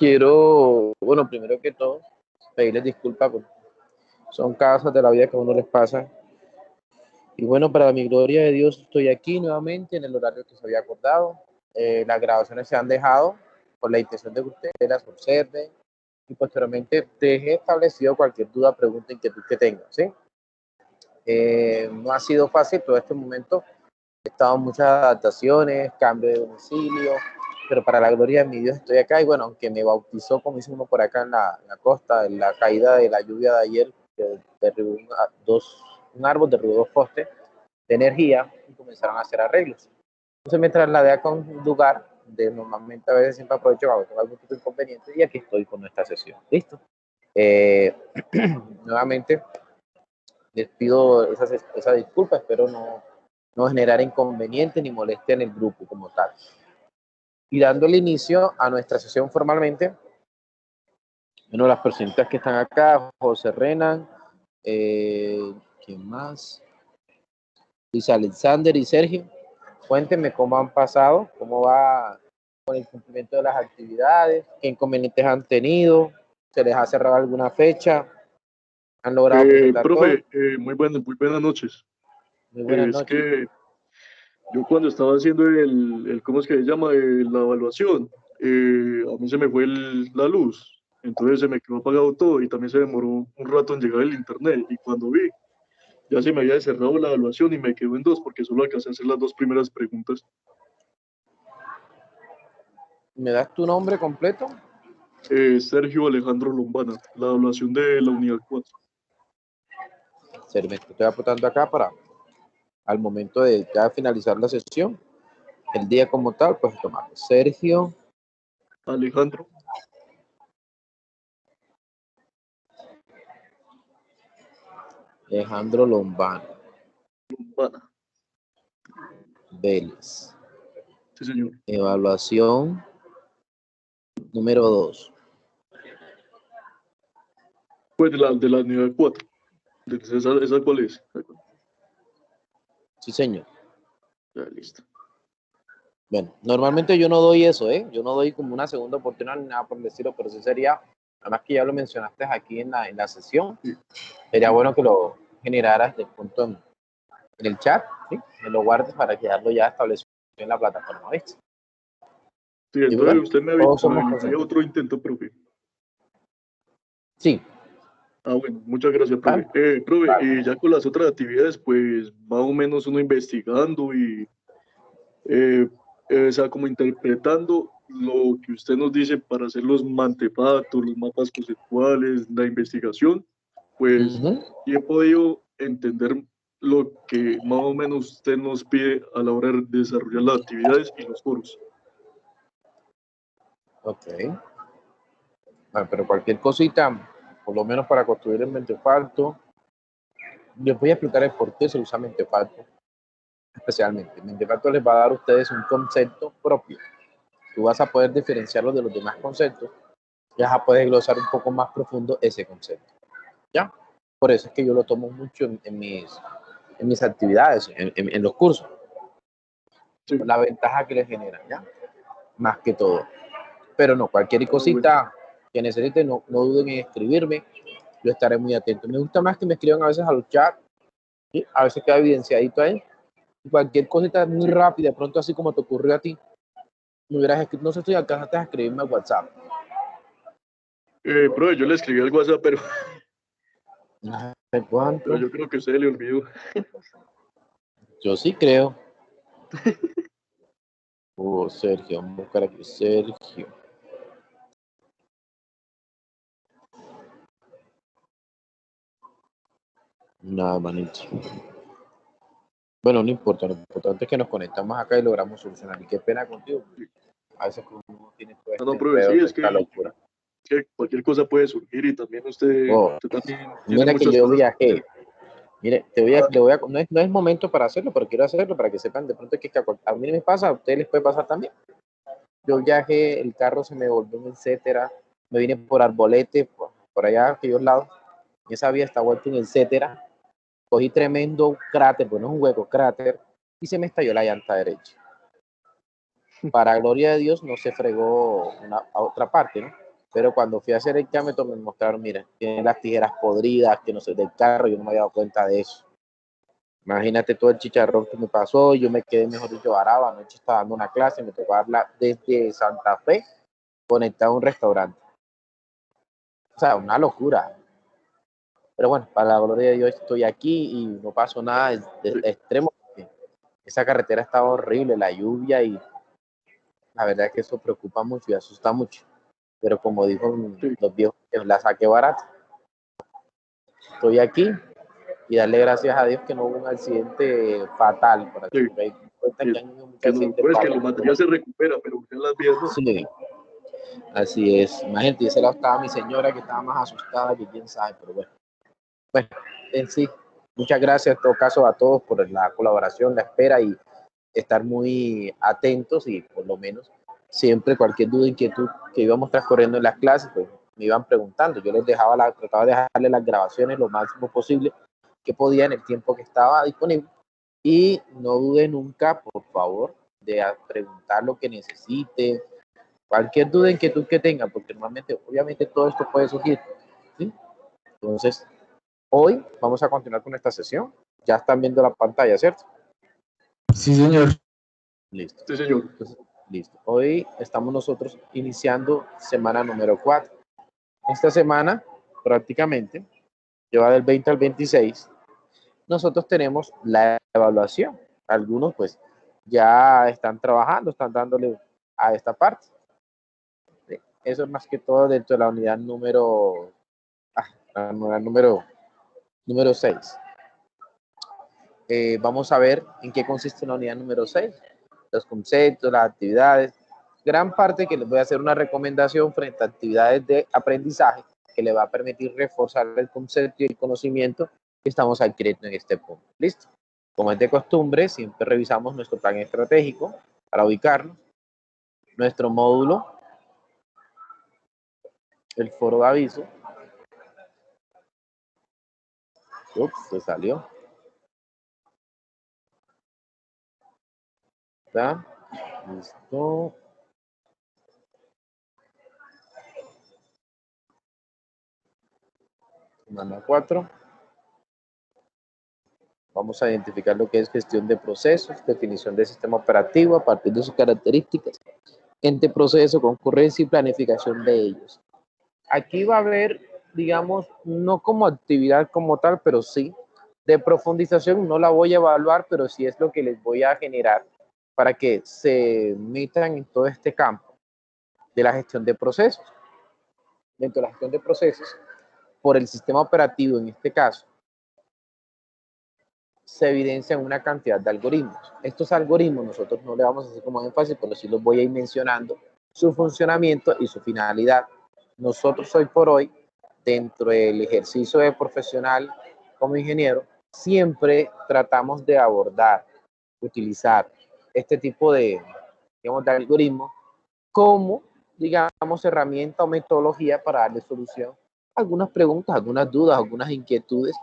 quiero, bueno, primero que todo, pedirles disculpas, porque son casos de la vida que a uno les pasa. Y bueno, para mi gloria de Dios, estoy aquí nuevamente en el horario que se había acordado. Las grabaciones se han dejado con la intención de que ustedes las observen y posteriormente deje establecido cualquier duda, pregunta, inquietud que tengan, ¿sí? No ha sido fácil todo este momento. He estado en muchas adaptaciones, cambio de domicilio, pero para la gloria de mi Dios estoy acá. Y bueno, aunque me bautizó, como dice uno por acá en la costa, en la caída de la lluvia de ayer, que derribó un árbol, derribó dos postes de energía y comenzaron a hacer arreglos. Entonces me trasladé a un lugar de normalmente a veces siempre aprovecho cuando tengo algún tipo de inconveniente y aquí estoy con nuestra sesión. ¿Listo? Eh, nuevamente les pido esa disculpa, espero no generar inconveniente ni molestia en el grupo como tal. Y dando el inicio a nuestra sesión formalmente, bueno, las personitas que están acá, José Renan, ¿quién más? Luis Alexander y Sergio, cuéntenme cómo han pasado, cómo va con el cumplimiento de las actividades, qué inconvenientes han tenido, se les ha cerrado alguna fecha, han logrado presentar todo. Profe, muy buenas noches. Muy buenas Es noches. que yo cuando estaba haciendo ¿cómo es que se llama? La evaluación, a mí se me fue la luz, entonces se me quedó apagado todo y también se demoró un rato en llegar el internet y cuando vi, ya se me había cerrado la evaluación y me quedó en dos porque solo alcancé a hacer las dos primeras preguntas. ¿Me das tu nombre completo? Sergio Alejandro Lombana, la evaluación de la unidad 4. Me estoy apuntando acá para al momento de ya finalizar la sesión, el día como tal, pues tomamos Sergio Alejandro Alejandro Lombano Lombana. Vélez. Sí, señor. Evaluación número 2. Pues de la unidad 4. ¿Esa cuál es? Sí, señor. Ya, listo. Bueno, normalmente yo no doy eso, ¿eh? Yo no doy como una segunda oportunidad ni nada por el estilo, pero sí sería, además que ya lo mencionaste aquí en la sesión, Sí. sería bueno que lo generaras de punto en el chat, ¿sí? Me lo guardes para quedarlo ya establecido en la plataforma, ¿viste? Sí, Y entonces bueno, usted me todos somos habilitaría conscientes. otro intento, profe. Sí. Ah, bueno, muchas gracias, profe. ¿Vale? Profe, Vale. ya con las otras actividades, pues más o menos uno investigando y, o sea, como interpretando lo que usted nos dice para hacer los mantepatos, los mapas conceptuales, la investigación, pues y he podido entender lo que más o menos usted nos pide a la hora de desarrollar las actividades y los foros. Ok. Bueno, pero cualquier cosita, por lo menos para construir el mentefalto, les voy a explicar el por qué se usa mentefalto especialmente. El mentefalto les va a dar a ustedes un concepto propio. Tú vas a poder diferenciarlo de los demás conceptos y vas a poder glosar un poco más profundo ese concepto. ¿Ya? Por eso es que yo lo tomo mucho en mis actividades, en los cursos. Sí. La ventaja que les genera, ¿ya? Más que todo. Pero no, cualquier Bueno. cosita que necesiten, no duden en escribirme. Yo estaré muy atento. Me gusta más que me escriban a veces a los chats, ¿sí? A veces queda evidenciadito ahí. Y cualquier cosita muy rápida, de pronto así como te ocurrió a ti, me hubieras escrito, no sé si alcanzaste a escribirme a WhatsApp. Profe, yo le escribí al WhatsApp, pero No sé cuánto. yo creo que a usted le olvidó. Yo sí creo. Sergio, vamos a buscar aquí. Sergio. Nada, manito. Bueno, no importa, lo importante es que nos conectamos acá y logramos solucionar. Y qué pena contigo, a veces uno tiene todo No, no, este profe, sí, enredo, toda esta locura. que cualquier cosa puede surgir y también Oh, usted también tiene mira que muchas yo cosas que viajé. hacer. Mire, no es momento para hacerlo, pero quiero hacerlo para que sepan de pronto que a mí me pasa, a ustedes les puede pasar también. Yo viajé, el carro se me volvió un etcétera, me vine por Arbolete, por allá, aquellos lados, y esa vía está vuelta en etcétera, cogí tremendo cráter, bueno, es un hueco, cráter, y se me estalló la llanta derecha. Para gloria de Dios no se fregó a otra parte, ¿no? Pero cuando fui a hacer el diámetro me mostraron, mira, tienen las tijeras podridas, que no sé, del carro, yo no me había dado cuenta de eso. Imagínate todo el chicharrón que me pasó, yo me quedé, mejor dicho, varado. Anoche estaba dando una clase, me tocó darla desde Santa Fe, conectado a un restaurante. O sea, una locura. Pero bueno, para la gloria de Dios estoy aquí y no pasó nada de extremo. Esa carretera estaba horrible, la lluvia, y la verdad es que eso preocupa mucho y asusta mucho. Pero como dijo Sí, los viejos, la saqué barata. Estoy aquí y darle gracias a Dios que no hubo un accidente fatal, por así sí, decirlo. Hay cuenta que, que han habido muchos que no, accidentes pues que lo fatal. material se recupera, pero ya las vías no. Sí, así es. Imagínate, ese lado estaba mi señora que estaba más asustada que quién sabe, pero bueno. Bueno, en sí, muchas gracias en todo caso a todos por la colaboración, la espera y estar muy atentos, y por lo menos siempre cualquier duda, inquietud que íbamos transcurriendo en las clases, pues me iban preguntando. Yo les trataba de dejarle las grabaciones lo máximo posible que podía en el tiempo que estaba disponible. Y no dude nunca, por favor, de preguntar lo que necesite, cualquier duda, inquietud que tenga, porque normalmente, obviamente, todo esto puede surgir, ¿sí? Entonces, hoy vamos a continuar con esta sesión. Ya están viendo la pantalla, ¿cierto? Sí, señor. Listo. Sí, señor. Entonces, listo. Hoy estamos nosotros iniciando semana número 4. Esta semana, prácticamente, lleva del 20 al 26. Nosotros tenemos la evaluación. Algunos, pues, ya están trabajando, están dándole a esta parte. ¿Sí? Eso es más que todo dentro de la unidad número 6. Vamos a ver en qué consiste la unidad número 6, los conceptos, las actividades. Gran parte que les voy a hacer una recomendación frente a actividades de aprendizaje que le va a permitir reforzar el concepto y el conocimiento que estamos adquiriendo en este punto. ¿Listo? Como es de costumbre, siempre revisamos nuestro plan estratégico para ubicarnos, nuestro módulo, el foro de aviso. Ups, se salió. ¿Está? Listo. Semana 4. Vamos a identificar lo que es gestión de procesos, definición del sistema operativo a partir de sus características, ente proceso, concurrencia y planificación de ellos. Aquí va a haber, digamos, no como actividad como tal, pero sí de profundización. No la voy a evaluar, pero sí es lo que les voy a generar para que se metan en todo este campo de la gestión de procesos. Dentro de la gestión de procesos, por el sistema operativo en este caso, se evidencian una cantidad de algoritmos. Estos algoritmos nosotros no le vamos a hacer como énfasis, pero sí los voy a ir mencionando, su funcionamiento y su finalidad. Nosotros hoy por hoy, dentro del ejercicio de profesional como ingeniero, siempre tratamos de abordar, utilizar este tipo digamos, de algoritmos como, digamos, herramienta o metodología para darle solución a algunas preguntas, algunas dudas, algunas inquietudes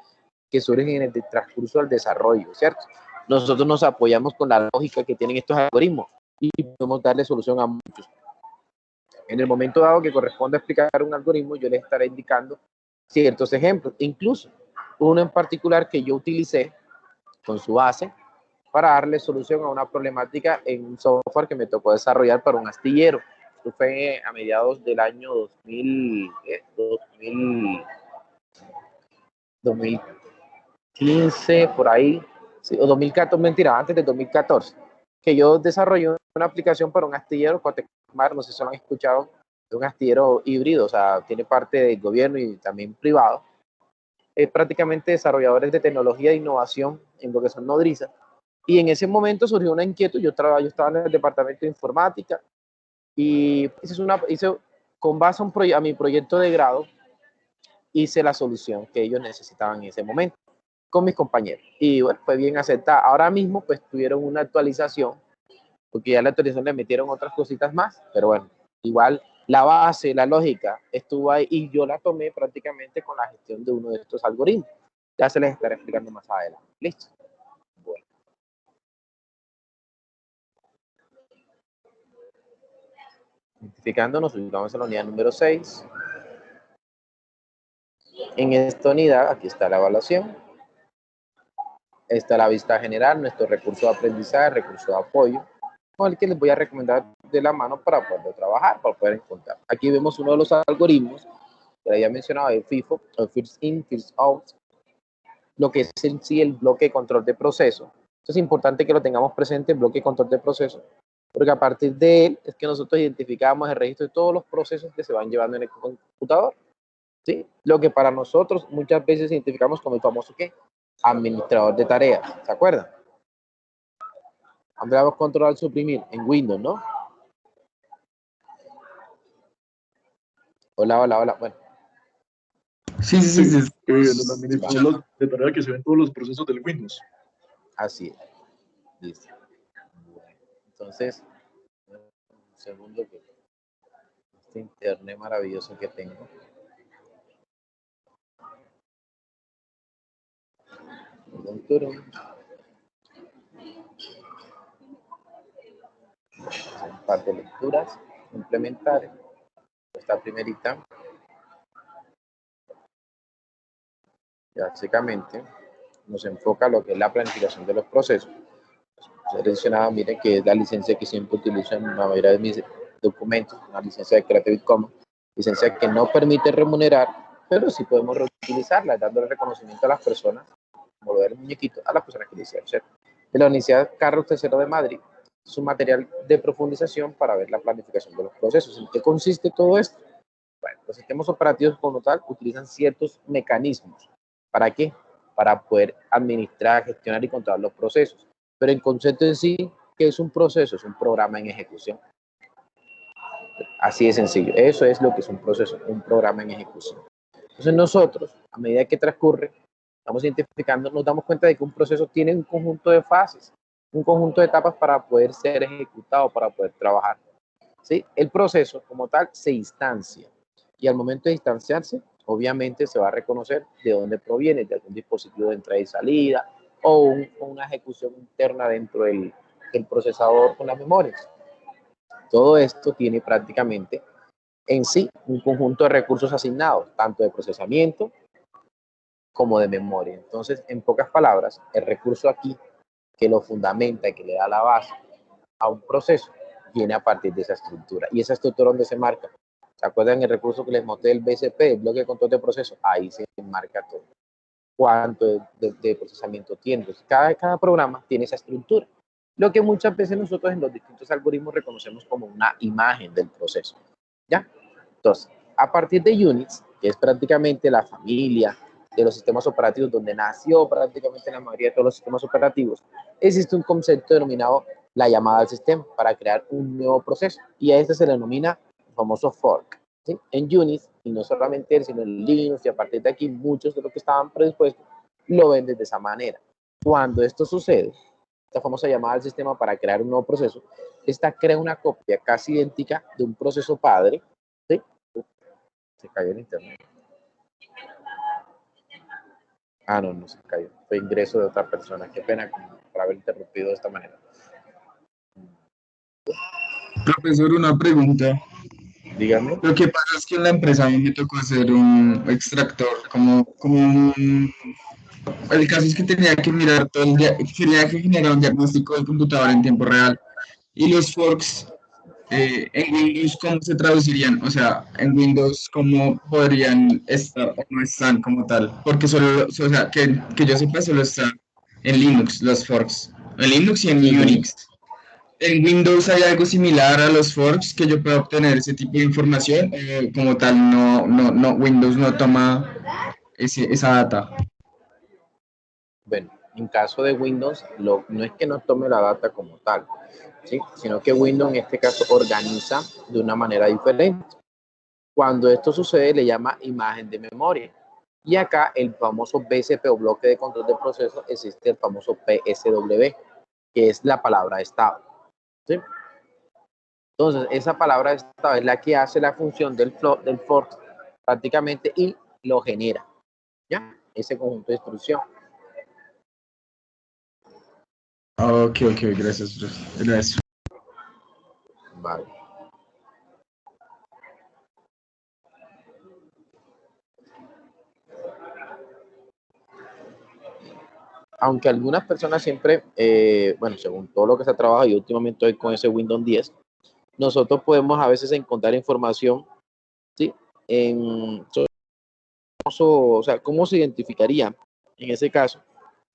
que surgen en el transcurso del desarrollo, ¿cierto? Nosotros nos apoyamos con la lógica que tienen estos algoritmos y podemos darle solución a muchos. En el momento dado que corresponde explicar un algoritmo, yo les estaré indicando ciertos ejemplos, incluso uno en particular que yo utilicé con su base para darle solución a una problemática en un software que me tocó desarrollar para un astillero. Esto fue a mediados del año 2015, por ahí, sí, o 2014, mentira, antes de 2014, que yo desarrollé una aplicación para un astillero, Cotecmar, no sé si lo han escuchado, de un astillero híbrido, o sea, tiene parte del gobierno y también privado. Prácticamente desarrolladores de tecnología e innovación en lo que son nodrizas. Y en ese momento surgió una inquietud. Yo estaba en el departamento de informática y hice con base a mi proyecto de grado, hice la solución que ellos necesitaban en ese momento con mis compañeros. Y bueno, fue bien aceptada. Ahora mismo pues tuvieron una actualización, porque ya la actualización le metieron otras cositas más, pero bueno, igual la base, la lógica estuvo ahí y yo la tomé prácticamente con la gestión de uno de estos algoritmos. Ya se les estaré explicando más adelante. ¿Listo? Bueno. Identificando, nos ubicamos en la unidad número 6. En esta unidad, aquí está la evaluación. Esta es la vista general, nuestro recurso de aprendizaje, recurso de apoyo, con el que les voy a recomendar de la mano para poder trabajar, para poder encontrar. Aquí vemos uno de los algoritmos que había mencionado, el FIFO, el First In, First Out, lo que es en sí el bloque de control de proceso. Entonces es importante que lo tengamos presente, el bloque de control de proceso, porque a partir de él es que nosotros identificamos el registro de todos los procesos que se van llevando en el computador, ¿sí? Lo que para nosotros muchas veces identificamos como el famoso ¿qué? Administrador de tareas, ¿se acuerdan? Donde damos control al suprimir en Windows, ¿no? Hola, hola, hola. Bueno. Sí, sí, sí, Sí, sí. el administrador de tarea que se ven todos los procesos del Windows. Así es. Listo. Bueno, entonces, un segundo que este internet maravilloso que tengo. Un par de lecturas complementarias. Esta primerita, básicamente, nos enfoca lo que es la planificación de los procesos. Seleccionado, miren que es la licencia que siempre utilizo en la mayoría de mis documentos, una licencia de Creative Commons, licencia que no permite remunerar, pero sí podemos reutilizarla, dándole reconocimiento a las personas, como lo del muñequito, a las personas que le hicieron, ¿cierto? De la Universidad Carlos III de Madrid, es un material de profundización para ver la planificación de los procesos. ¿En qué consiste todo esto? Bueno, los sistemas operativos como tal utilizan ciertos mecanismos. ¿Para qué? Para poder administrar, gestionar y controlar los procesos. Pero en concepto en sí, ¿qué es un proceso? Es un programa en ejecución. Así de sencillo. Eso es lo que es un proceso, un programa en ejecución. Entonces nosotros, a medida que transcurre, estamos identificando, nos damos cuenta de que un proceso tiene un conjunto de fases, un conjunto de etapas para poder ser ejecutado, para poder trabajar. ¿Sí? El proceso como tal se instancia y al momento de instanciarse, obviamente se va a reconocer de dónde proviene, de algún dispositivo de entrada y salida o una ejecución interna dentro del procesador con las memorias. Todo esto tiene prácticamente en sí un conjunto de recursos asignados, tanto de procesamiento como de memoria. Entonces, en pocas palabras, el recurso aquí que lo fundamenta, que le da la base a un proceso, viene a partir de esa estructura. ¿Y esa estructura dónde se marca? ¿Se acuerdan el recurso que les mostré, el BCP, el bloque de control de proceso? Ahí se marca todo. ¿Cuánto de procesamiento tiene? Entonces, cada programa tiene esa estructura. Lo que muchas veces nosotros en los distintos algoritmos reconocemos como una imagen del proceso. ¿Ya? Entonces, a partir de Unix, que es prácticamente la familia de los sistemas operativos, donde nació prácticamente la mayoría de todos los sistemas operativos, existe un concepto denominado la llamada al sistema para crear un nuevo proceso. Y a este se le denomina el famoso fork. ¿Sí? En Unix, y no solamente él, sino en Linux, y a partir de aquí muchos de los que estaban predispuestos lo ven de esa manera. Cuando esto sucede, esta famosa llamada al sistema para crear un nuevo proceso, esta crea una copia casi idéntica de un proceso padre. ¿Sí? Se cayó el internet. Ah, no, no se cayó. Fue ingreso de otra persona. Qué pena por haber interrumpido de esta manera. Profesor, una pregunta. Dígame. Lo que pasa es que en la empresa a mí me tocó hacer un extractor, el caso es que tenía que mirar todo el día, tenía que generar un diagnóstico del computador en tiempo real. Y los forks en Windows, ¿cómo se traducirían? O sea, en Windows, ¿cómo podrían estar o no están como tal? Porque solo, o sea, que yo sepa, solo están en Linux los forks. En Linux y en Sí. Unix. ¿En Windows hay algo similar a los forks que yo pueda obtener ese tipo de información? Como tal, Windows no toma esa data. Bueno, en caso de Windows, no es que no tome la data como tal, ¿sí? Sino que Windows en este caso organiza de una manera diferente. Cuando esto sucede, le llama imagen de memoria. Y acá el famoso BCP o bloque de control de proceso existe el famoso PSW, que es la palabra estado. ¿Sí? Entonces, esa palabra estado es la que hace la función del fork prácticamente y lo genera. ¿Ya? Ese conjunto de instrucción. Ok, ok, gracias, profe. Gracias. Vale. aunque algunas personas siempre, bueno, según todo lo que se ha trabajado y últimamente hoy con ese Windows 10, nosotros podemos a veces encontrar información, ¿sí? En, o sea, cómo se identificaría en ese caso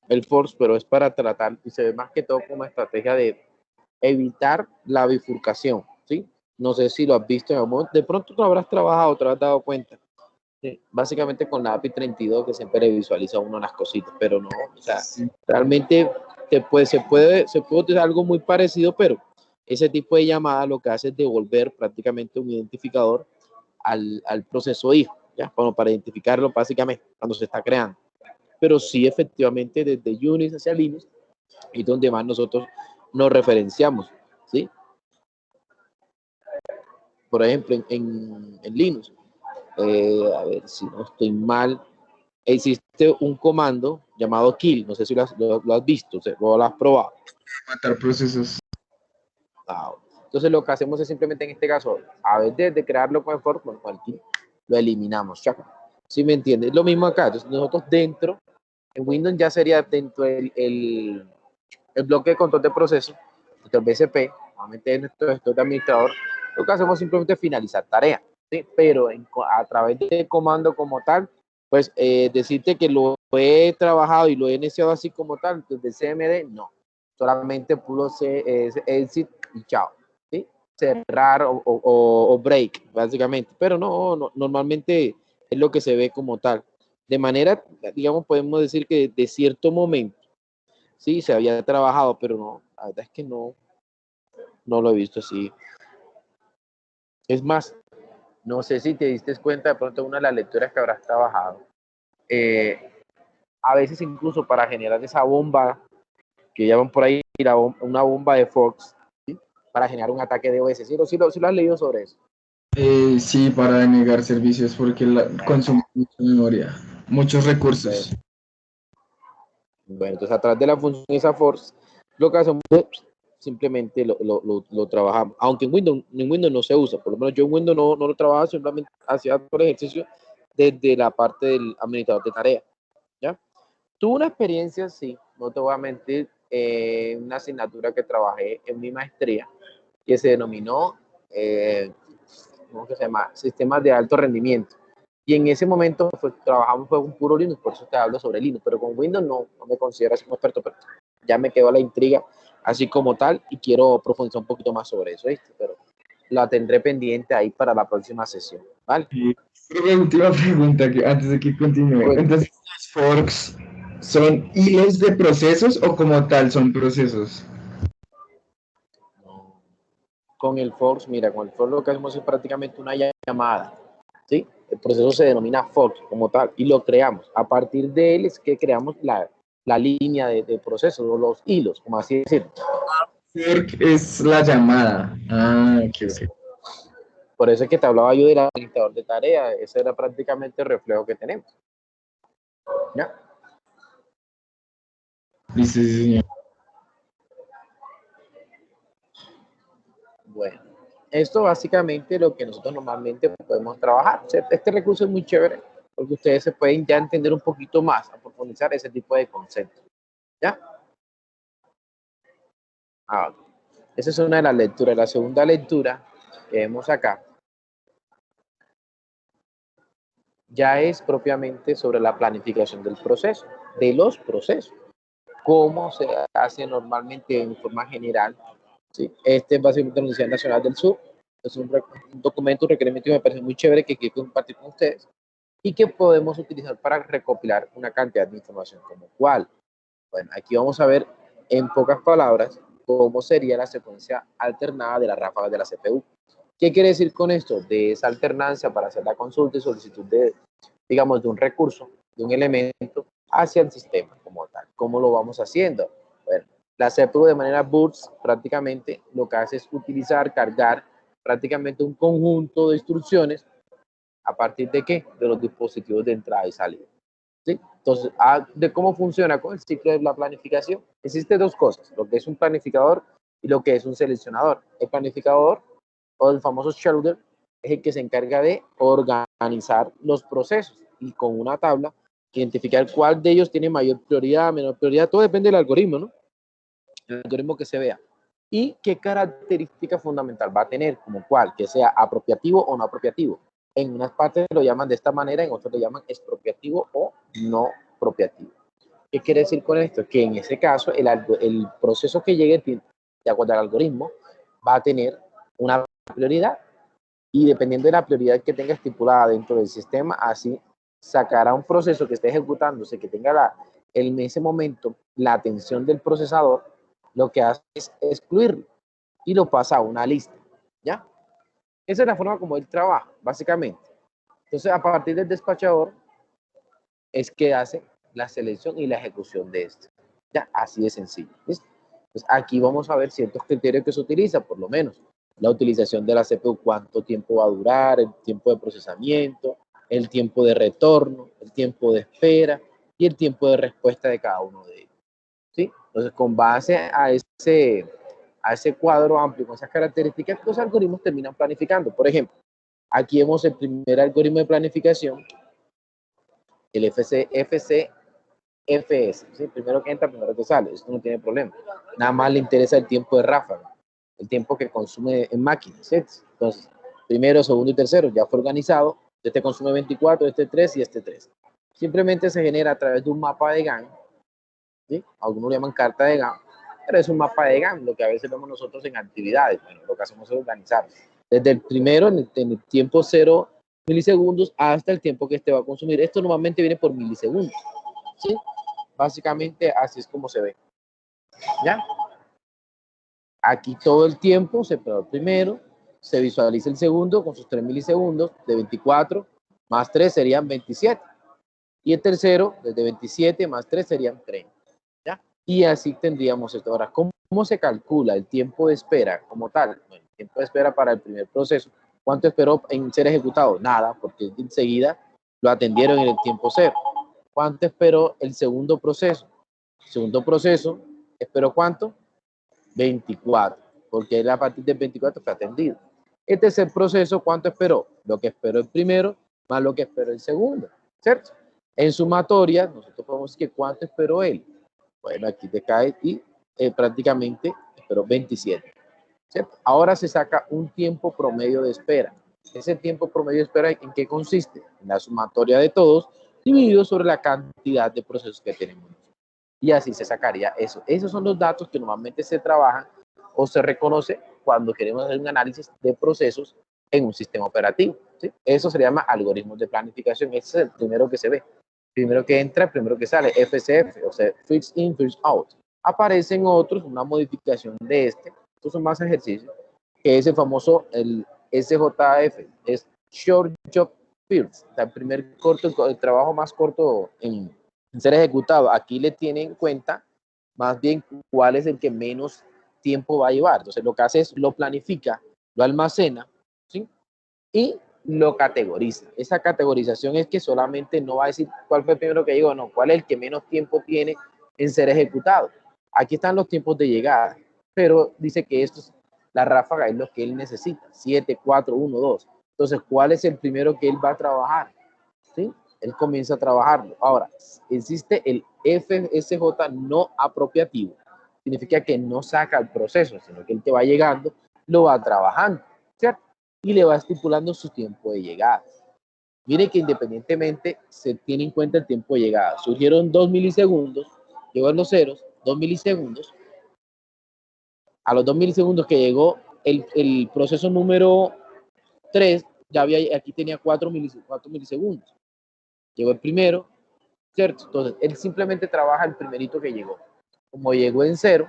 el force, pero es para tratar, y se ve más que todo como estrategia de evitar la bifurcación, ¿sí? No sé si lo has visto en algún momento, de pronto tú habrás trabajado, te habrás dado cuenta, ¿sí? Básicamente con la API 32 que siempre le visualiza uno las cositas, pero no, o sea, Sí. realmente se puede utilizar algo muy parecido, pero ese tipo de llamada lo que hace es devolver prácticamente un identificador al proceso hijo, ¿ya? Bueno, para identificarlo básicamente cuando se está creando. Pero sí, efectivamente, desde Unix hacia Linux y donde más nosotros nos referenciamos, ¿sí? Por ejemplo, en Linux, a ver si no estoy mal, existe un comando llamado kill, no sé si lo has visto, o lo has probado. Matar procesos. Ah, entonces lo que hacemos es simplemente en este caso, a vez de crearlo con el for, con el kill, lo eliminamos, ¿chaco? ¿Sí me entiendes? Lo mismo acá, entonces nosotros dentro, en Windows ya sería dentro el bloque de control de proceso, nuestro BCP, normalmente es nuestro gestor de administrador, lo que hacemos es simplemente finalizar tarea, ¿sí? Pero a través del comando como tal, pues decirte que lo he trabajado y lo he iniciado así como tal, desde CMD, no, solamente puro exit y chao, ¿sí? Cerrar o break, básicamente, pero no, normalmente es lo que se ve como tal. De manera, digamos, podemos decir que de cierto momento, sí, se había trabajado, pero no, la verdad es que no lo he visto así. Es más, no sé si te diste cuenta de pronto una de las lecturas que habrás trabajado. Eh, a veces incluso para generar esa bomba que llaman por ahí una bomba de Fox, ¿sí? Para generar un ataque de OS. ¿Sí lo has leído sobre eso? Sí, para denegar servicios porque consume mucha memoria, muchos Bueno, recursos. bueno, entonces a través de la función esa force, lo que hacemos es simplemente lo trabajamos. Aunque en Windows no se usa, por lo menos yo en Windows no lo trabajaba, simplemente hacía por ejercicio desde la parte del administrador de tareas, ¿ya? Tuve una experiencia, sí, no te voy a mentir, una asignatura que trabajé en mi maestría, que se denominó, ¿cómo que se llama? Sistemas de alto rendimiento. Y en ese momento trabajamos con puro Linux, por eso te hablo sobre Linux, pero con Windows no me considero así como experto, pero ya me quedó la intriga así como tal y quiero profundizar un poquito más sobre eso, ¿viste? Pero la tendré pendiente ahí para la próxima sesión, ¿vale? Y una última pregunta que antes de que continúe. Bueno, Entonces, ¿los forks son hilos de procesos o como tal son procesos? con el Fox, mira, con el Fox lo que hacemos es prácticamente una llamada, ¿sí? El proceso se denomina Fox como tal y lo creamos. A partir de él es que creamos la línea de procesos o los hilos, como así decirlo. Fork es la llamada. Ah, ok, ok. Por eso es que te hablaba yo del administrador de tareas, ese era prácticamente el reflejo que tenemos, ¿ya? Listo, sí, señor. Bueno, esto básicamente es lo que nosotros normalmente podemos trabajar. Este recurso es muy chévere porque ustedes se pueden ya entender un poquito más, a profundizar ese tipo de conceptos, ¿ya? Ah, esa es una de las lecturas. La segunda lectura que vemos acá ya es propiamente sobre la planificación del proceso, de los procesos, cómo se hace normalmente en forma general. ¿Sí? Este es básicamente la Universidad Nacional del Sur. Es un documento, un requerimiento que me parece muy chévere que quiero compartir con ustedes y que podemos utilizar para recopilar una cantidad de información como cuál. Bueno, aquí vamos a ver en pocas palabras cómo sería la secuencia alternada de las ráfagas de la CPU. ¿Qué quiere decir con esto? De esa alternancia para hacer la consulta y solicitud de, digamos, de un recurso, de un elemento hacia el sistema como tal. ¿Cómo lo vamos haciendo? Bueno, la CPU de manera burst prácticamente lo que hace es utilizar, cargar prácticamente un conjunto de instrucciones a partir de qué? De los dispositivos de entrada y salida. ¿Sí? Entonces, de cómo funciona con el ciclo de la planificación, existen dos cosas, lo que es un planificador y lo que es un seleccionador. El planificador o el famoso scheduler es el que se encarga de organizar los procesos y con una tabla identificar cuál de ellos tiene mayor prioridad, menor prioridad, todo depende del algoritmo, ¿no? El algoritmo que se vea. Y qué característica fundamental va a tener, como cuál, que sea apropiativo o no apropiativo. En unas partes lo llaman de esta manera, en otras lo llaman expropiativo o no propiativo. ¿Qué quiere decir con esto? Que en ese caso el proceso que llegue de acuerdo al algoritmo va a tener una prioridad y dependiendo de la prioridad que tenga estipulada dentro del sistema, así sacará un proceso que esté ejecutándose, que tenga en ese momento la atención del procesador, lo que hace es excluirlo y lo pasa a una lista, ¿ya? Esa es la forma como él trabaja, básicamente. Entonces, a partir del despachador es que hace la selección y la ejecución de esto. Ya, así de sencillo. ¿Listo? Pues aquí vamos a ver ciertos criterios que se utilizan, por lo menos. La utilización de la CPU, cuánto tiempo va a durar, el tiempo de procesamiento, el tiempo de retorno, el tiempo de espera y el tiempo de respuesta de cada uno de ellos. ¿Sí? Entonces, con base a ese cuadro amplio, con esas características, los algoritmos terminan planificando. Por ejemplo, aquí vemos el primer algoritmo de planificación, el FCFS, ¿sí? Primero que entra, primero que sale, esto no tiene problema. Nada más le interesa el tiempo de ráfaga, el tiempo que consume en máquina, ¿sí? Entonces, primero, segundo y tercero ya fue organizado, este consume 24, este 3 y este 3. Simplemente se genera a través de un mapa de Gantt, ¿sí? Algunos lo llaman carta de Gantt, pero es un mapa de Gantt, lo que a veces vemos nosotros en actividades. Bueno, lo que hacemos es organizar. Desde el primero, en el tiempo 0 milisegundos, hasta el tiempo que este va a consumir. Esto normalmente viene por milisegundos, ¿sí? Básicamente así es como se ve. ¿Ya? Aquí todo el tiempo se prueba el primero, se visualiza el segundo con sus 3 milisegundos, de 24 más 3 serían 27. Y el tercero, desde 27 más 3 serían 30. ¿Ya? Y así tendríamos esto. Ahora, ¿cómo se calcula el tiempo de espera como tal? Bueno, el tiempo de espera para el primer proceso. ¿Cuánto esperó en ser ejecutado? Nada, porque enseguida lo atendieron en el tiempo 0. ¿Cuánto esperó el segundo proceso? El segundo proceso, ¿esperó cuánto? 24, porque él a partir del 24 fue atendido. El tercer proceso, ¿cuánto esperó? Lo que esperó el primero más lo que esperó el segundo, ¿cierto? En sumatoria, nosotros podemos decir que ¿cuánto esperó él? Bueno, aquí te cae y prácticamente esperó 27, ¿cierto? Ahora se saca un tiempo promedio de espera. Ese tiempo promedio de espera, ¿en qué consiste? En la sumatoria de todos dividido sobre la cantidad de procesos que tenemos. Y así se sacaría eso. Esos son los datos que normalmente se trabajan o se reconoce cuando queremos hacer un análisis de procesos en un sistema operativo, ¿sí? Eso se llama algoritmos de planificación. Ese es el primero que se ve. Primero que entra, primero que sale, FCF, o sea, First In, First Out. Aparecen otros, una modificación de estos son más ejercicios, que es el famoso, el SJF, es Short Job First, o sea, el primer corto, el trabajo más corto en ser ejecutado. Aquí le tiene en cuenta más bien cuál es el que menos tiempo va a llevar. Entonces lo que hace es lo planifica, lo almacena, ¿sí? Y lo categoriza. Esa categorización es que solamente no va a decir cuál fue el primero que llegó, no, cuál es el que menos tiempo tiene en ser ejecutado. Aquí están los tiempos de llegada, pero dice que esto es la ráfaga, es lo que él necesita, 7, 4, 1, 2. Entonces, ¿cuál es el primero que él va a trabajar? ¿Sí? Él comienza a trabajarlo. Ahora, existe el FSJ no apropiativo. Significa que no saca el proceso, sino que el que va llegando lo va trabajando, ¿cierto? Y le va estipulando su tiempo de llegada. Mire que independientemente se tiene en cuenta el tiempo de llegada. Surgieron 2 milisegundos, llegó a los ceros, 2 milisegundos. A los 2 milisegundos que llegó el proceso número 3, ya había, aquí tenía 4 milisegundos. Llegó el primero, ¿cierto? Entonces, él simplemente trabaja el primerito que llegó. Como llegó en 0,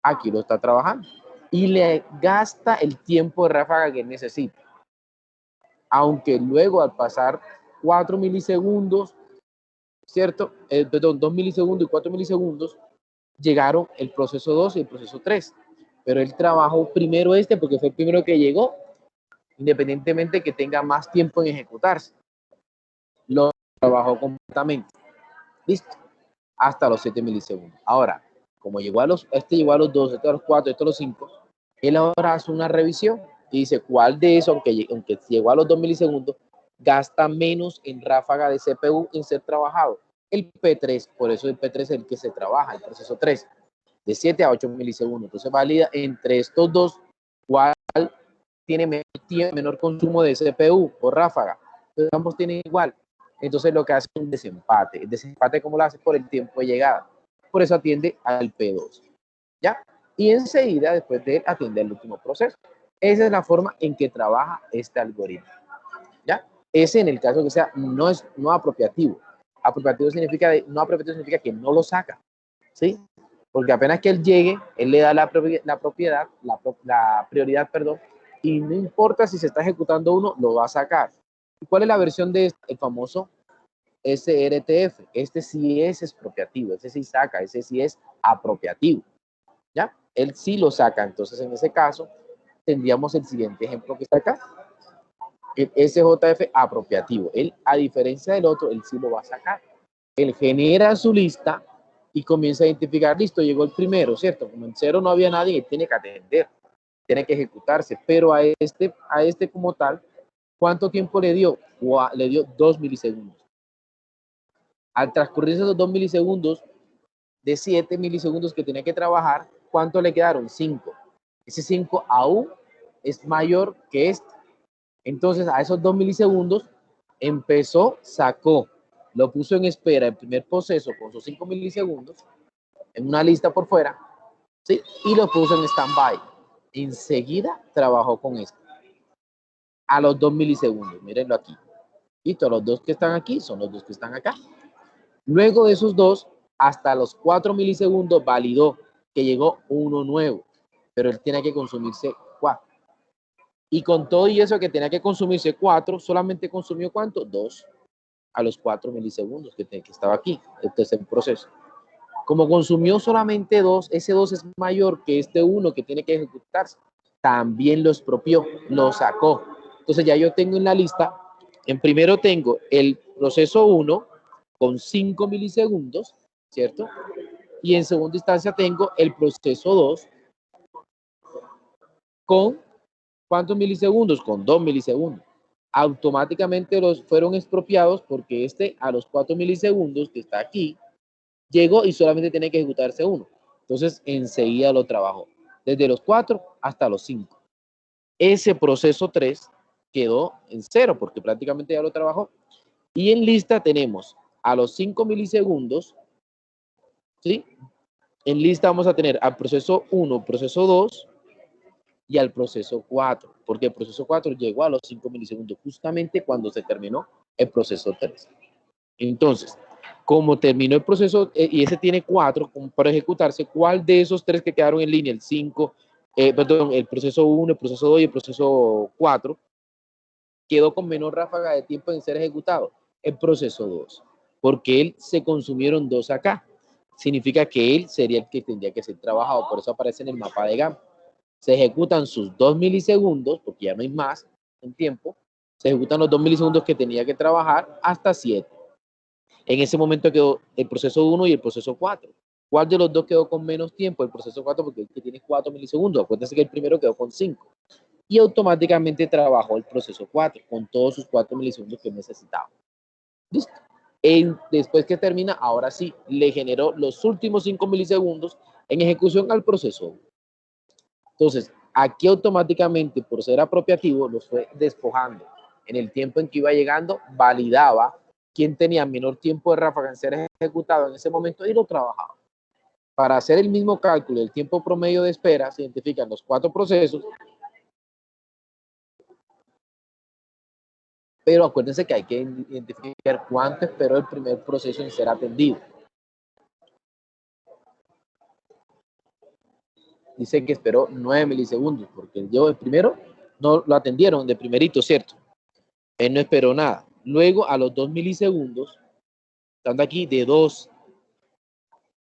aquí lo está trabajando. Y le gasta el tiempo de ráfaga que él necesita. Aunque luego al pasar 4 milisegundos, ¿cierto? Perdón, 2 milisegundos y 4 milisegundos, llegaron el proceso 2 y el proceso 3. Pero él trabajó primero porque fue el primero que llegó, independientemente que tenga más tiempo en ejecutarse. Lo trabajó completamente. Listo. Hasta los 7 milisegundos. Ahora, como llegó a los 2, este a los 4, este a los 5, él ahora hace una revisión y dice cuál de eso, aunque llegó a los 2 milisegundos, gasta menos en ráfaga de CPU en ser trabajado. el P3, por eso el P3 es el que se trabaja, el proceso 3, de 7 a 8 milisegundos. Entonces valida entre estos dos cuál tiene menor consumo de CPU por ráfaga. Entonces, ambos tienen igual. Entonces lo que hace es un desempate. El desempate, ¿cómo lo hace? Por el tiempo de llegada. Por eso atiende al P2. ¿Ya? Y enseguida, después de él, atiende al último proceso. Esa es la forma en que trabaja este algoritmo. ¿Ya? Ese, en el caso que sea no apropiativo. Apropiativo significa, que no lo saca. ¿Sí? Porque apenas que él llegue, él le da la prioridad, perdón, y no importa si se está ejecutando uno, lo va a sacar. ¿Cuál es la versión de este? El famoso SRTF? Este sí es expropiativo, ese sí saca, ese sí es apropiativo. ¿Ya? Él sí lo saca. Entonces, en ese caso, tendríamos el siguiente ejemplo que está acá. El SJF apropiativo. Él, a diferencia del otro, él sí lo va a sacar. Él genera su lista y comienza a identificar, listo, llegó el primero, ¿cierto? Como en cero no había nadie, él tiene que atender, tiene que ejecutarse, pero a este como tal, ¿cuánto tiempo le dio? Le dio 2 milisegundos. Al transcurrir esos 2 milisegundos, de 7 milisegundos que tenía que trabajar, ¿cuánto le quedaron? 5. Ese 5 aún es mayor que este. Entonces, a esos 2 milisegundos, empezó, sacó, lo puso en espera el primer proceso con sus 5 milisegundos, en una lista por fuera, ¿sí? Y lo puso en stand-by. Enseguida trabajó con esto. A los 2 milisegundos, mírenlo aquí. Listo, los dos que están aquí son los dos que están acá. Luego de esos dos, hasta los 4 milisegundos, validó que llegó uno nuevo, pero él tiene que consumirse 4. Y con todo y eso que tenía que consumirse 4, solamente consumió ¿cuánto? 2 a los 4 milisegundos que estaba aquí, este es el proceso. Como consumió solamente 2, ese 2 es mayor que este 1 que tiene que ejecutarse. También lo expropió, lo sacó. Entonces ya yo tengo en la lista, en primero tengo el proceso 1 con 5 milisegundos, ¿cierto? Y en segunda instancia tengo el proceso 2 con ¿cuántos milisegundos? Con 2 milisegundos. Automáticamente los fueron expropiados porque este a los 4 milisegundos que está aquí, llegó y solamente tiene que ejecutarse uno. Entonces, enseguida lo trabajó. Desde los 4 hasta los 5. Ese proceso 3 quedó en 0 porque prácticamente ya lo trabajó. Y en lista tenemos a los 5 milisegundos, ¿sí? En lista vamos a tener al proceso 1, proceso 2 y al proceso 4, porque el proceso 4 llegó a los 5 milisegundos justamente cuando se terminó el proceso 3. Entonces, como terminó el proceso y ese tiene 4 para ejecutarse, ¿cuál de esos 3 que quedaron en línea, el 5, el proceso 1, el proceso 2 y el proceso 4, quedó con menor ráfaga de tiempo en ser ejecutado? El proceso 2, porque él se consumieron 2 acá. Significa que él sería el que tendría que ser trabajado, por eso aparece en el mapa de Gantt. Se ejecutan sus 2 milisegundos, porque ya no hay más en tiempo, se ejecutan los 2 milisegundos que tenía que trabajar hasta 7. En ese momento quedó el proceso 1 y el proceso 4. ¿Cuál de los dos quedó con menos tiempo? El proceso 4, porque el que tiene 4 milisegundos. Acuérdense que el primero quedó con 5. Y automáticamente trabajó el proceso 4 con todos sus 4 milisegundos que necesitaba. Listo. Después que termina, ahora sí, le generó los últimos 5 milisegundos en ejecución al proceso 1. Entonces, aquí automáticamente, por ser apropiativo, los fue despojando. En el tiempo en que iba llegando, validaba quién tenía menor tiempo de ráfaga en ser ejecutado en ese momento y lo trabajaba. Para hacer el mismo cálculo del tiempo promedio de espera, se identifican los 4 procesos, pero acuérdense que hay que identificar cuánto esperó el primer proceso en ser atendido. Dice que esperó 9 milisegundos, porque el primero no lo atendieron de primerito, ¿cierto? Él no esperó nada. Luego, a los 2 milisegundos, estando aquí de 2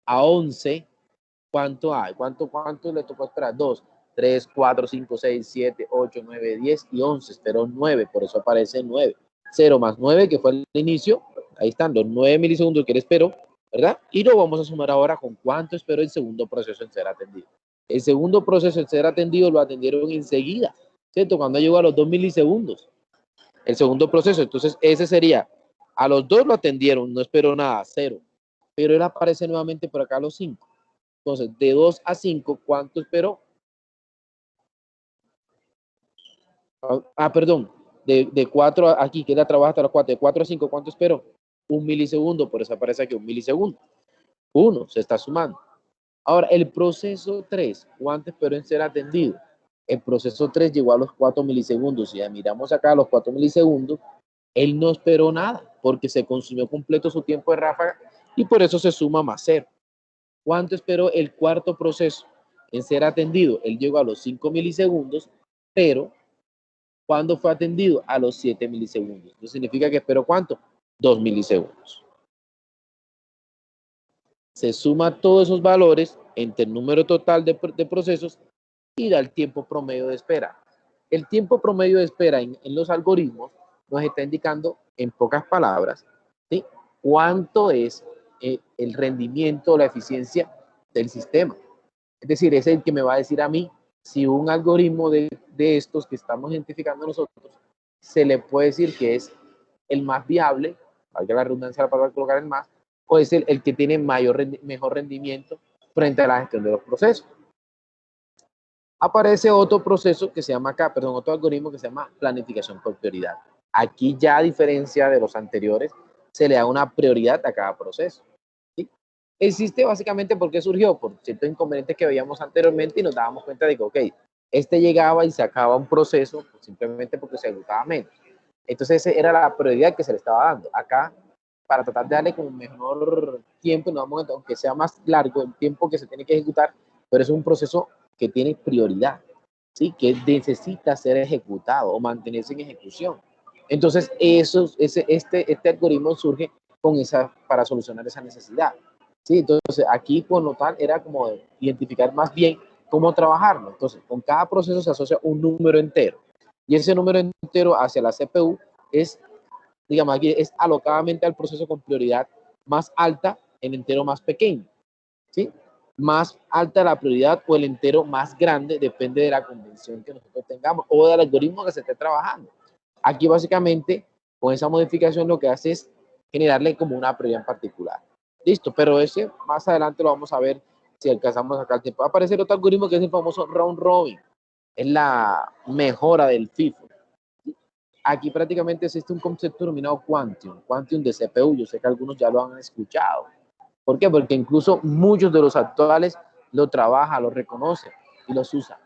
a 11, ¿cuánto hay? ¿Cuánto le tocó esperar? 2, 3, 4, 5, 6, 7, 8, 9, 10 y 11. Esperó 9, por eso aparece 9. 0 más 9, que fue el inicio. Ahí están los 9 milisegundos que él esperó, ¿verdad? Y lo vamos a sumar ahora con cuánto esperó el segundo proceso en ser atendido. El segundo proceso en ser atendido lo atendieron enseguida, ¿cierto? Cuando llegó a los 2 milisegundos. El segundo proceso, entonces ese sería A los 2 lo atendieron, no esperó nada, 0. Pero él aparece nuevamente por acá a los 5. Entonces, de 2 a 5, ¿cuánto esperó? Perdón, de 4 aquí, que la trabaja hasta los 4, de 4 a 5, ¿cuánto esperó? 1 milisegundo, por eso aparece aquí 1 milisegundo. 1, se está sumando. Ahora, el proceso 3, ¿cuánto esperó en ser atendido? El proceso 3 llegó a los 4 milisegundos. Si ya miramos acá a los 4 milisegundos, él no esperó nada, porque se consumió completo su tiempo de ráfaga y por eso se suma más 0. ¿Cuánto esperó el cuarto proceso en ser atendido? Él llegó a los 5 milisegundos, pero ¿cuándo fue atendido? A los 7 milisegundos. Eso significa que esperó ¿cuánto? 2 milisegundos. Se suma todos esos valores entre el número total de procesos y da el tiempo promedio de espera. El tiempo promedio de espera en los algoritmos nos está indicando, en pocas palabras, ¿sí?, cuánto es el rendimiento o la eficiencia del sistema. Es decir, es el que me va a decir a mí si un algoritmo de estos que estamos identificando nosotros se le puede decir que es el más viable, valga la redundancia para colocar el más, o es el que tiene mejor rendimiento frente a la gestión de los procesos. Aparece otro proceso que se llama acá, perdón, otro algoritmo que se llama planificación por prioridad. Aquí ya, a diferencia de los anteriores, se le da una prioridad a cada proceso, ¿sí? Existe básicamente porque surgió por ciertos inconvenientes que veíamos anteriormente y nos dábamos cuenta de que, ok, este llegaba y sacaba un proceso simplemente porque se ejecutaba menos. Entonces, esa era la prioridad que se le estaba dando. Acá, para tratar de darle como mejor tiempo, nos damos cuenta, aunque sea más largo el tiempo que se tiene que ejecutar, pero es un proceso que tiene prioridad, ¿sí?, que necesita ser ejecutado o mantenerse en ejecución. Entonces, este algoritmo surge para solucionar esa necesidad, ¿sí? Entonces, aquí por lo tal era como identificar más bien cómo trabajarlo. Entonces, con cada proceso se asocia un número entero y ese número entero hacia la CPU es, digamos, aquí es alocadamente al proceso con prioridad más alta en entero más pequeño, ¿sí? Más alta la prioridad o el entero más grande, depende de la convención que nosotros tengamos o del algoritmo que se esté trabajando. Aquí básicamente con esa modificación lo que hace es generarle como una prioridad en particular. Listo, pero ese más adelante lo vamos a ver si alcanzamos acá el tiempo. Va a aparecer otro algoritmo que es el famoso round robin. Es la mejora del FIFO. Aquí prácticamente existe un concepto denominado Quantium de CPU. Yo sé que algunos ya lo han escuchado. ¿Por qué? Porque incluso muchos de los actuales lo trabajan, lo reconocen y los usan.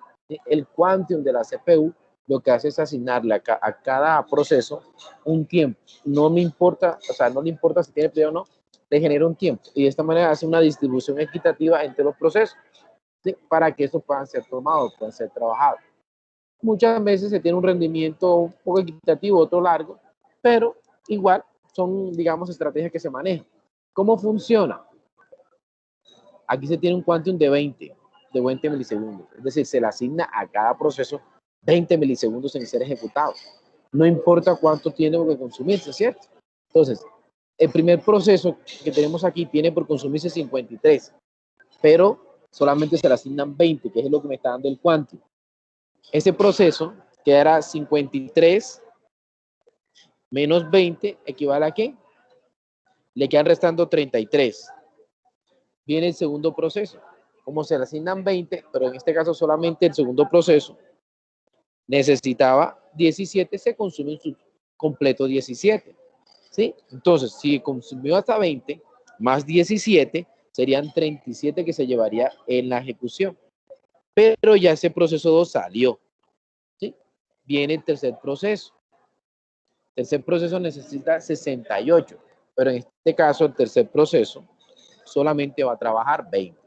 El Quantium de la CPU lo que hace es asignarle a cada proceso un tiempo. No me importa, o sea, no le importa si tiene prioridad o no, le genera un tiempo. Y de esta manera hace una distribución equitativa entre los procesos, ¿sí?, para que estos puedan ser tomados, puedan ser trabajados. Muchas veces se tiene un rendimiento un poco equitativo, otro largo, pero igual son, digamos, estrategias que se manejan. ¿Cómo funciona? Aquí se tiene un quantum de 20 milisegundos. Es decir, se le asigna a cada proceso 20 milisegundos en ser ejecutado. No importa cuánto tiene que consumirse, ¿cierto? Entonces, el primer proceso que tenemos aquí tiene por consumirse 53, pero solamente se le asignan 20, que es lo que me está dando el quantum. Ese proceso, que era 53 menos 20, equivale a ¿qué? Le quedan restando 33. Viene el segundo proceso. Como se le asignan 20, pero en este caso solamente el segundo proceso necesitaba 17, se consume en su completo 17. ¿Sí? Entonces, si consumió hasta 20 más 17, serían 37 que se llevaría en la ejecución. Pero ya ese proceso 2 salió. ¿Sí? Viene el tercer proceso. El tercer proceso necesita 68, pero en este caso el tercer proceso solamente va a trabajar 20.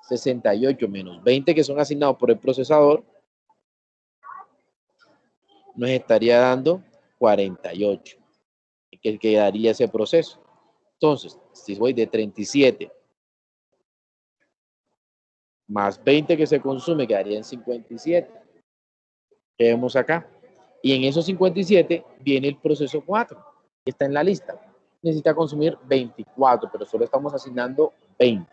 68 menos 20 que son asignados por el procesador nos estaría dando 48, que quedaría ese proceso. Entonces, si voy de 37 más 20 que se consume, quedaría en 57. ¿Qué vemos acá? Y en esos 57 viene el proceso 4, que está en la lista. Necesita consumir 24, pero solo estamos asignando 20.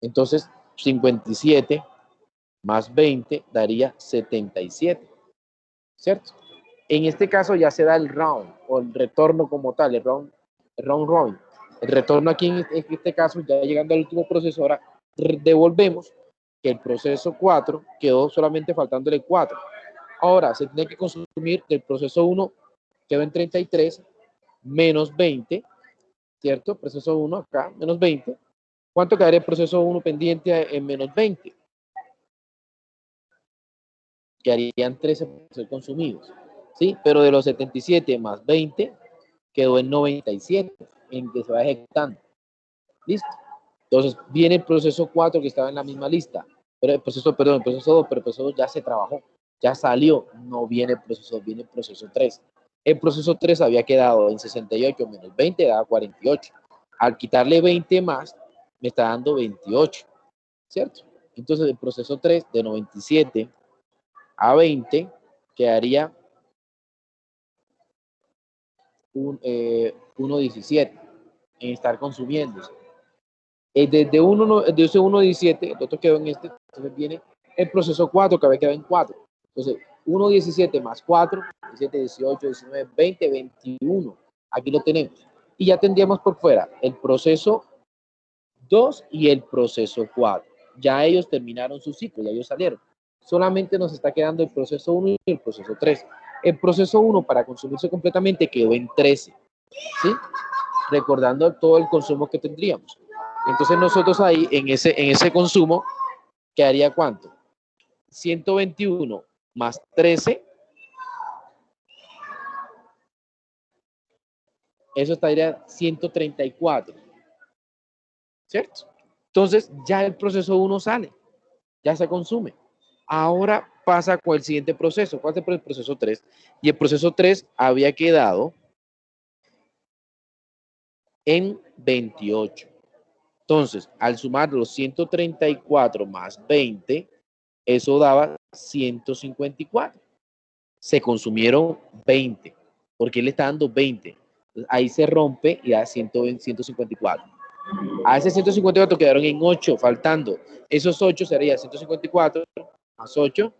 Entonces, 57 más 20 daría 77, ¿cierto? En este caso ya se da el round o el retorno como tal. El round round robin. El retorno aquí en este caso, ya llegando al último proceso, ahora devolvemos que el proceso 4 quedó solamente faltándole 4. Ahora se tiene que consumir del proceso 1, quedó en 33, menos 20, ¿cierto? Proceso 1 acá, menos 20. ¿Cuánto quedaría el proceso 1 pendiente en menos 20? Quedarían 13 por ser consumidos, ¿sí? Pero de los 77 más 20, quedó en 97, en que se va ejecutando. ¿Listo? Entonces, viene el proceso 4 que estaba en la misma lista, pero el proceso 2, pero el proceso 2 ya se trabajó, ya salió, no viene el proceso 2, viene el proceso 3. El proceso 3 había quedado en 68 menos 20, daba 48. Al quitarle 20 más, me está dando 28, ¿cierto? Entonces, el proceso 3 de 97 a 20 quedaría 1.17 en estar consumiéndose. Desde ese 1.17, el otro quedó en este, entonces viene el proceso 4 que había quedado en 4. Entonces, 1.17 más 4, 17, 18, 19, 20, 21. Aquí lo tenemos. Y ya tendríamos por fuera el proceso 2 y el proceso 4. Ya ellos terminaron su ciclo, ya ellos salieron. Solamente nos está quedando el proceso 1 y el proceso 3. El proceso 1 para consumirse completamente quedó en 13, ¿sí? Recordando todo el consumo que tendríamos. Entonces nosotros ahí en ese consumo quedaría ¿cuánto? 121 más 13, eso estaría 134, ¿cierto? Entonces ya el proceso 1 sale, ya se consume. Ahora pasa con el siguiente proceso. ¿Cuál es el proceso 3? Y el proceso 3 había quedado en 28. Entonces, al sumar los 134 más 20, eso daba 154. Se consumieron 20, porque él está dando 20. Ahí se rompe y da 154. A ese 154 quedaron en 8, faltando. Esos 8 serían 154 más 8,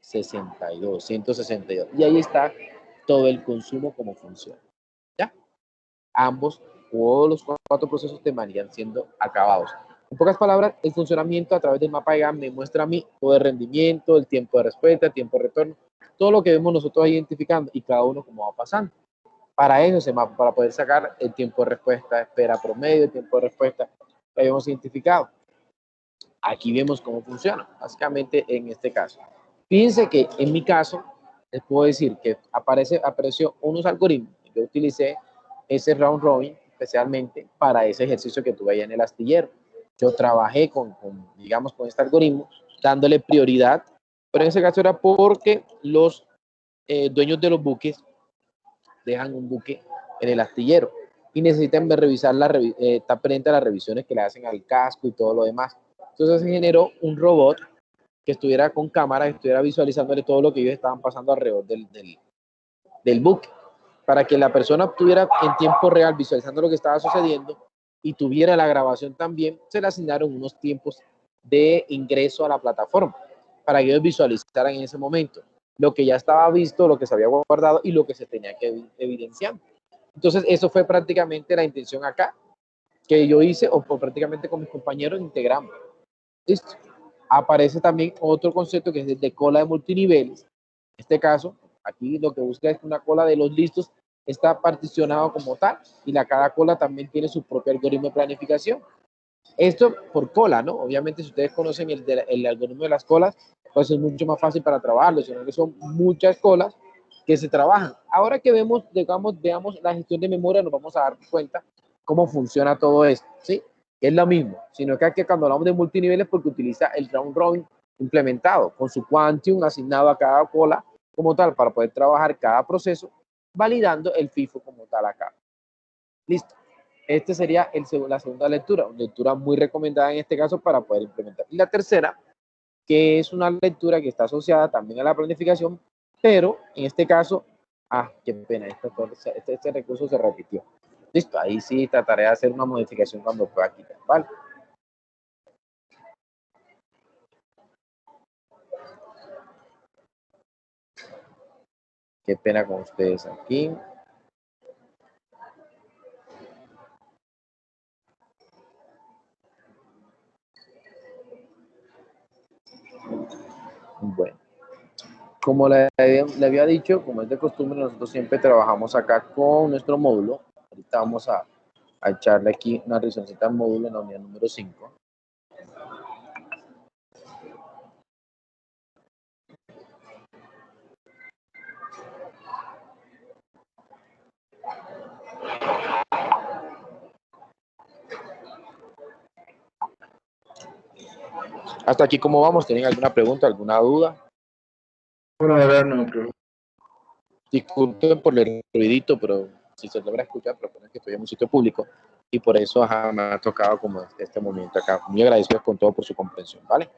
62, 162. Y ahí está todo el consumo como funciona. ¿Ya? Ambos, todos los 4 procesos terminarían siendo acabados. En pocas palabras, el funcionamiento a través del mapa de GAN me muestra a mí todo el rendimiento, el tiempo de respuesta, el tiempo de retorno, todo lo que vemos nosotros identificando y cada uno cómo va pasando. Para eso ese mapa, para poder sacar el tiempo de respuesta, espera promedio, el tiempo de respuesta que habíamos identificado. Aquí vemos cómo funciona, básicamente en este caso. Fíjense que en mi caso, les puedo decir que apareció unos algoritmos. Yo utilicé ese round robin especialmente para ese ejercicio que tuve allá en el astillero. Yo trabajé digamos, con este algoritmo, dándole prioridad, pero en ese caso era porque los dueños de los buques dejan un buque en el astillero y necesitan revisar estar pendiente de las revisiones que le hacen al casco y todo lo demás. Entonces se generó un robot que estuviera con cámara, que estuviera visualizándole todo lo que ellos estaban pasando alrededor del buque, para que la persona estuviera en tiempo real visualizando lo que estaba sucediendo y tuviera la grabación también. Se le asignaron unos tiempos de ingreso a la plataforma para que ellos visualizaran en ese momento lo que ya estaba visto, lo que se había guardado y lo que se tenía que evidenciar. Entonces, eso fue prácticamente la intención acá, que yo hice, o prácticamente con mis compañeros integramos. Listo. Aparece también otro concepto que es el de cola de multiniveles. En este caso, aquí lo que busca es que una cola de los listos está particionado como tal y cada cola también tiene su propio algoritmo de planificación. Esto por cola, ¿no? Obviamente, si ustedes conocen el algoritmo de las colas, pues es mucho más fácil para trabajarlo, sino que son muchas colas que se trabajan. Ahora que veamos la gestión de memoria, nos vamos a dar cuenta cómo funciona todo esto, ¿sí? Es lo mismo, sino que aquí cuando hablamos de multiniveles, porque utiliza el round robin implementado, con su quantium asignado a cada cola como tal, para poder trabajar cada proceso, validando el FIFO como tal acá. Listo. Este sería la segunda lectura, una lectura muy recomendada en este caso para poder implementar. Y la tercera, que es una lectura que está asociada también a la planificación, pero en este caso, qué pena, este recurso se repitió. Listo, ahí sí trataré de hacer una modificación cuando pueda quitar, ¿vale? Qué pena con ustedes aquí. Bueno, como le había dicho, como es de costumbre, nosotros siempre trabajamos acá con nuestro módulo. Ahorita vamos a echarle aquí una revisioncita al módulo en la unidad número 5. Hasta aquí, ¿cómo vamos? ¿Tienen alguna pregunta, alguna duda? Por ahora no, pero Disculpen por el ruidito, pero si se logra escuchar, pero es que estoy en un sitio público y por eso me ha tocado como este momento acá. Muy agradecido con todo por su comprensión, ¿vale?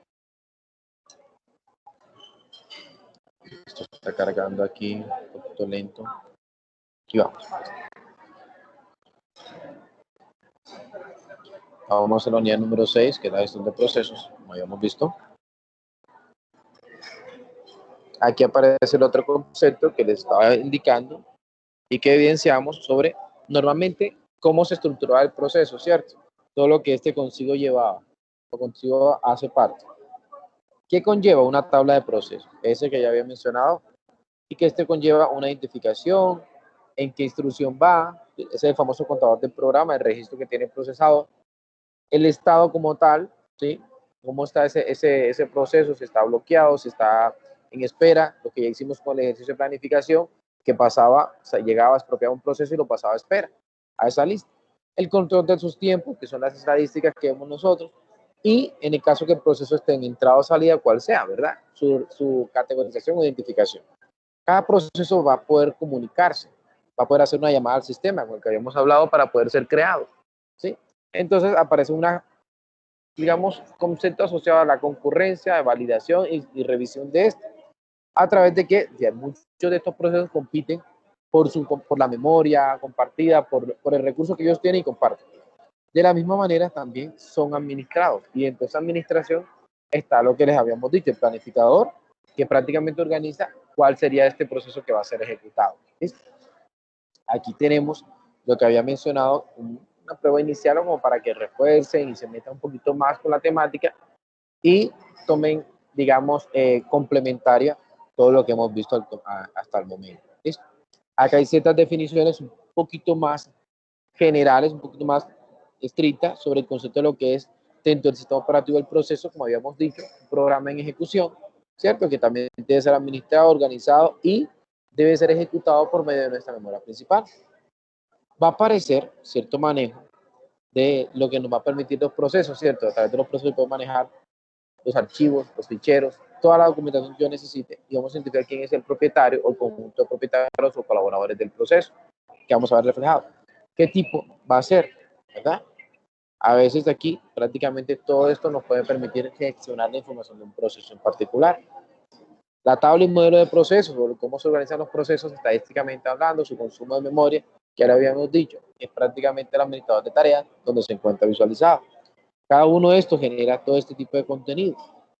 Esto está cargando aquí, un poquito lento. Aquí vamos. Vamos a la unidad número 6, que es la gestión de procesos, como habíamos visto. Aquí aparece el otro concepto que les estaba indicando y que evidenciamos sobre, normalmente, cómo se estructuraba el proceso, ¿cierto? Todo lo que este consigo llevaba, o consigo hace parte. ¿Qué conlleva una tabla de procesos? Ese que ya había mencionado, y que este conlleva una identificación, en qué instrucción va, ese es el famoso contador del programa, el registro que tiene el procesador, el estado como tal, ¿sí? Cómo está ese proceso, si está bloqueado, si está en espera, lo que ya hicimos con el ejercicio de planificación, que pasaba, o sea, llegaba, expropiaba un proceso y lo pasaba a espera, a esa lista. El control de sus tiempos, que son las estadísticas que vemos nosotros, y en el caso que el proceso esté en entrada o salida, cual sea, ¿verdad? Su categorización o identificación. Cada proceso va a poder comunicarse, va a poder hacer una llamada al sistema, con el que habíamos hablado, para poder ser creado, ¿sí? Entonces aparece una, digamos, concepto asociado a la concurrencia, de validación y revisión de este, a través de que ya muchos de estos procesos compiten por la memoria compartida, por el recurso que ellos tienen y comparten. De la misma manera también son administrados, y en toda esa administración está lo que les habíamos dicho, el planificador, que prácticamente organiza cuál sería este proceso que va a ser ejecutado. ¿Listo? Aquí tenemos lo que había mencionado, una prueba inicial como para que refuercen y se metan un poquito más con la temática y tomen, digamos, complementaria todo lo que hemos visto hasta el momento. ¿Listo? Acá hay ciertas definiciones un poquito más generales, un poquito más estrictas sobre el concepto de lo que es dentro del sistema operativo del proceso, como habíamos dicho, un programa en ejecución, ¿cierto? Que también debe ser administrado, organizado y debe ser ejecutado por medio de nuestra memoria principal. Va a aparecer cierto manejo de lo que nos va a permitir los procesos, ¿cierto? A través de los procesos podemos manejar los archivos, los ficheros, toda la documentación que yo necesite y vamos a identificar quién es el propietario o el conjunto de propietarios o colaboradores del proceso que vamos a ver reflejado. ¿Qué tipo va a ser? ¿Verdad? A veces aquí prácticamente todo esto nos puede permitir gestionar la información de un proceso en particular. La tabla y modelo de procesos, o cómo se organizan los procesos estadísticamente hablando, su consumo de memoria, que ahora habíamos dicho, es prácticamente el administrador de tareas donde se encuentra visualizado. Cada uno de estos genera todo este tipo de contenido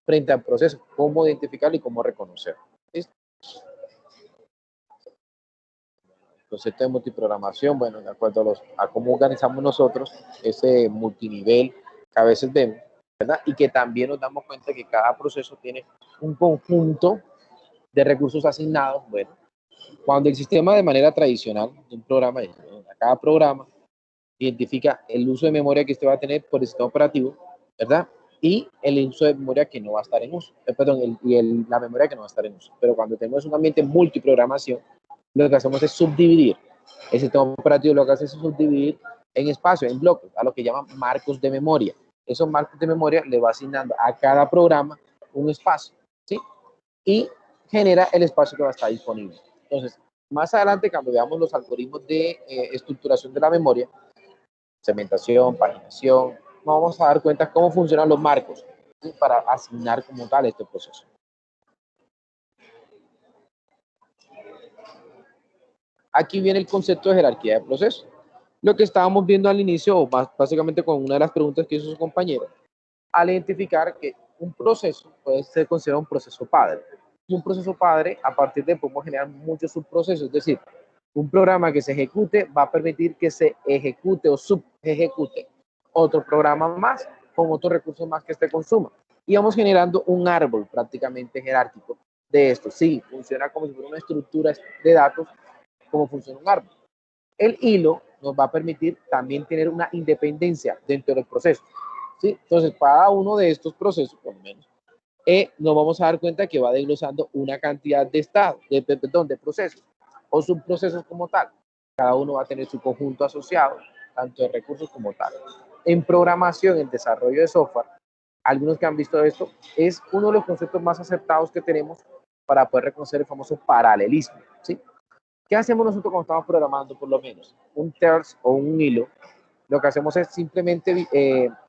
frente al proceso, cómo identificarlo y cómo reconocerlo. ¿Listo? El concepto de multiprogramación, bueno, de acuerdo a cómo organizamos nosotros ese multinivel que a veces vemos, ¿verdad? Y que también nos damos cuenta que cada proceso tiene un conjunto de recursos asignados. Bueno, cuando el sistema de manera tradicional de un programa, cada programa identifica el uso de memoria que usted va a tener por el sistema operativo, ¿verdad? Y el uso de memoria que no va a estar en uso, la memoria que no va a estar en uso. Pero cuando tenemos un ambiente multiprogramación, lo que hacemos es subdividir. El sistema operativo lo que hace es subdividir en espacios, en bloques, a lo que llaman marcos de memoria. Esos marcos de memoria le va asignando a cada programa un espacio, ¿sí? Y genera el espacio que va a estar disponible. Entonces, más adelante, cuando veamos los algoritmos de estructuración de la memoria, segmentación, paginación, nos vamos a dar cuenta cómo funcionan los marcos, ¿sí? Para asignar como tal este proceso. Aquí viene el concepto de jerarquía de procesos. Lo que estábamos viendo al inicio, o básicamente con una de las preguntas que hizo su compañero, al identificar que un proceso puede ser considerado un proceso padre. Y un proceso padre, a partir de podemos generar muchos subprocesos, es decir, un programa que se ejecute va a permitir que se ejecute o subejecute otro programa más con otros recursos más que este consuma. y vamos generando un árbol prácticamente jerárquico de esto. Sí, funciona como si fuera una estructura de datos, como funciona un árbol. El hilo nos va a permitir también tener una independencia dentro del proceso, ¿sí? Entonces, cada uno de estos procesos, por lo menos, nos vamos a dar cuenta que va desglosando una cantidad de estados, de procesos o subprocesos como tal. Cada uno va a tener su conjunto asociado, tanto de recursos como tal. En programación, en desarrollo de software, algunos que han visto esto, es uno de los conceptos más aceptados que tenemos para poder reconocer el famoso paralelismo, ¿sí? ¿Qué hacemos nosotros cuando estamos programando, por lo menos? Un ters o un hilo. Lo que hacemos es simplemente,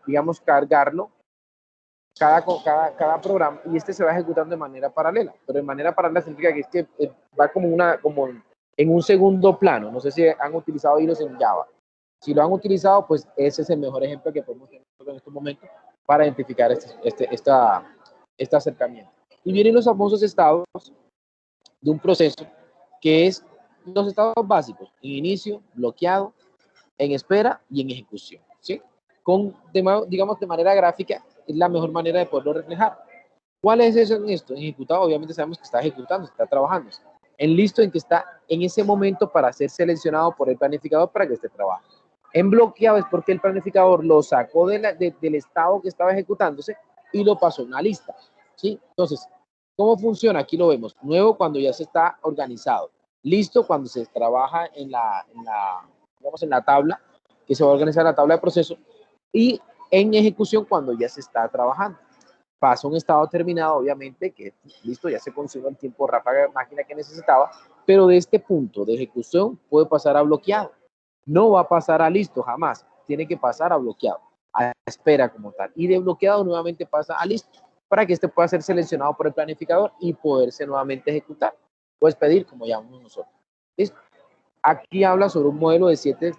digamos, cargarlo cada programa y este se va ejecutando de manera paralela. Pero de manera paralela significa que es que va como en un segundo plano. No sé si han utilizado hilos en Java. Si lo han utilizado, pues ese es el mejor ejemplo que podemos tener en estos momentos para identificar este acercamiento. Y vienen los famosos estados de un proceso que es los estados básicos: en inicio, bloqueado, en espera y en ejecución, ¿sí? Digamos, de manera gráfica, es la mejor manera de poderlo reflejar. ¿Cuál es eso en esto? En ejecutado, obviamente sabemos que está ejecutando, está trabajando. En listo, en que está en ese momento para ser seleccionado por el planificador para que esté trabajando. En bloqueado es porque el planificador lo sacó del estado que estaba ejecutándose y lo pasó a una lista, ¿sí? Entonces, ¿cómo funciona? Aquí lo vemos. Nuevo cuando ya se está organizado. Listo cuando se trabaja digamos, en la tabla, que se va a organizar la tabla de proceso. Y en ejecución cuando ya se está trabajando. Pasa un estado terminado, obviamente, que listo, ya se consumió el tiempo ráfaga de máquina que necesitaba, pero de este punto de ejecución puede pasar a bloqueado. No va a pasar a listo, jamás. Tiene que pasar a bloqueado, a espera como tal. Y de bloqueado nuevamente pasa a listo, para que este pueda ser seleccionado por el planificador y poderse nuevamente ejecutar. Puedes pedir, como llamamos nosotros. ¿Listo? Aquí habla sobre un modelo de siete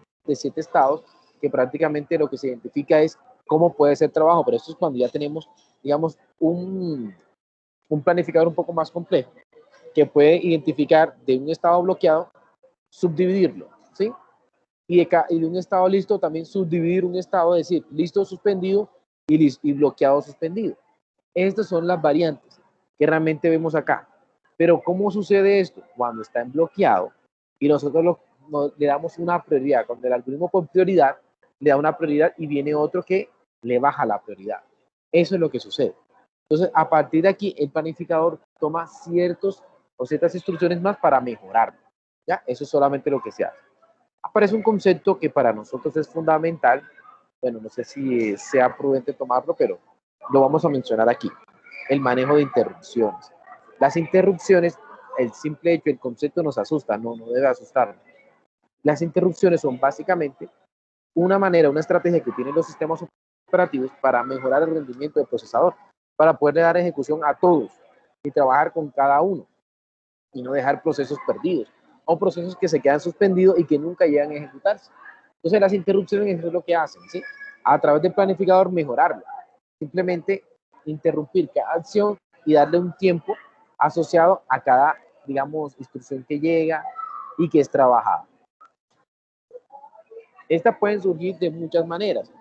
estados, que prácticamente lo que se identifica es cómo puede ser trabajo, pero esto es cuando ya tenemos, digamos, un planificador un poco más complejo, que puede identificar de un estado bloqueado, subdividirlo, ¿sí? Y de un estado listo también subdividir un estado, es decir, listo suspendido y bloqueado suspendido. Estas son las variantes que realmente vemos acá. Pero ¿cómo sucede esto? Cuando está en bloqueado y nosotros le damos una prioridad. Cuando el algoritmo con prioridad le da una prioridad y viene otro que le baja la prioridad. Eso es lo que sucede. Entonces, a partir de aquí, el planificador toma ciertas instrucciones más para mejorarlo. ¿Ya? Eso es solamente lo que se hace. Aparece un concepto que para nosotros es fundamental. Bueno, no sé si sea prudente tomarlo, pero lo vamos a mencionar aquí. El manejo de interrupciones. Las interrupciones, el simple hecho, el concepto nos asusta, no debe asustarnos. Las interrupciones son básicamente una manera, una estrategia que tienen los sistemas operativos para mejorar el rendimiento del procesador, para poder dar ejecución a todos y trabajar con cada uno y no dejar procesos perdidos o procesos que se quedan suspendidos y que nunca llegan a ejecutarse. Entonces las interrupciones es lo que hacen, ¿sí? A través del planificador mejorarlo. Simplemente interrumpir cada acción y darle un tiempo asociado a cada, digamos, instrucción que llega y que es trabajada. Estas pueden surgir de muchas maneras.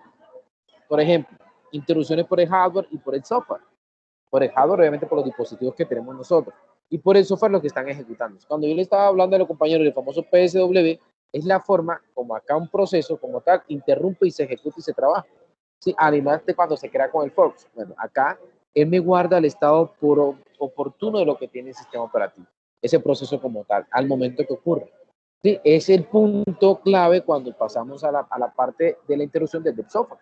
Por ejemplo, interrupciones por el hardware y por el software. Por el hardware, obviamente, por los dispositivos que tenemos nosotros. Y por el software, los que están ejecutando. Cuando yo le estaba hablando a los compañeros del famoso PSW, es la forma como acá un proceso como tal interrumpe y se ejecuta y se trabaja. Sí, además de cuando se crea con el forks. Bueno, acá él me guarda el estado oportuno de lo que tiene el sistema operativo. Ese proceso como tal, al momento que ocurre. Sí, es el punto clave cuando pasamos a la parte de la interrupción del software.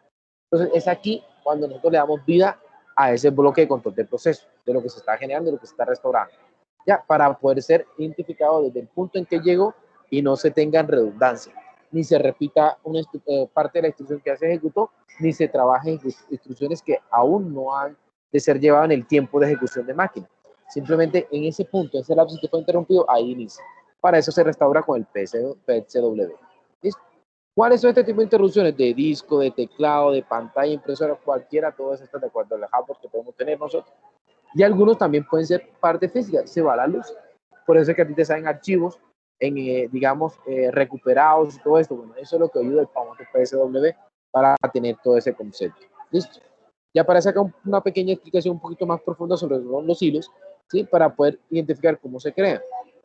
Entonces, es aquí cuando nosotros le damos vida a ese bloque de control del proceso, de lo que se está generando, de lo que se está restaurando. Ya, para poder ser identificado desde el punto en que llegó y no se tengan redundancia, ni se repita una parte de la instrucción que ya se ejecutó, ni se trabaje en instrucciones que aún no han de ser llevadas en el tiempo de ejecución de máquina. Simplemente en ese punto, ese lapso que fue interrumpido, ahí inicia. Para eso se restaura con el PSW. ¿Listo? ¿Cuáles son este tipo de interrupciones? De disco, de teclado, de pantalla, impresora, cualquiera, todas estas de acuerdo al hardware que podemos tener nosotros. Y algunos también pueden ser parte física, se va la luz. Por eso es que a ti te salen archivos, digamos, recuperados y todo esto. Bueno, eso es lo que ayuda el famoso PSW para tener todo ese concepto. ¿Listo? Ya aparece acá una pequeña explicación un poquito más profunda sobre los hilos, ¿sí? Para poder identificar cómo se crean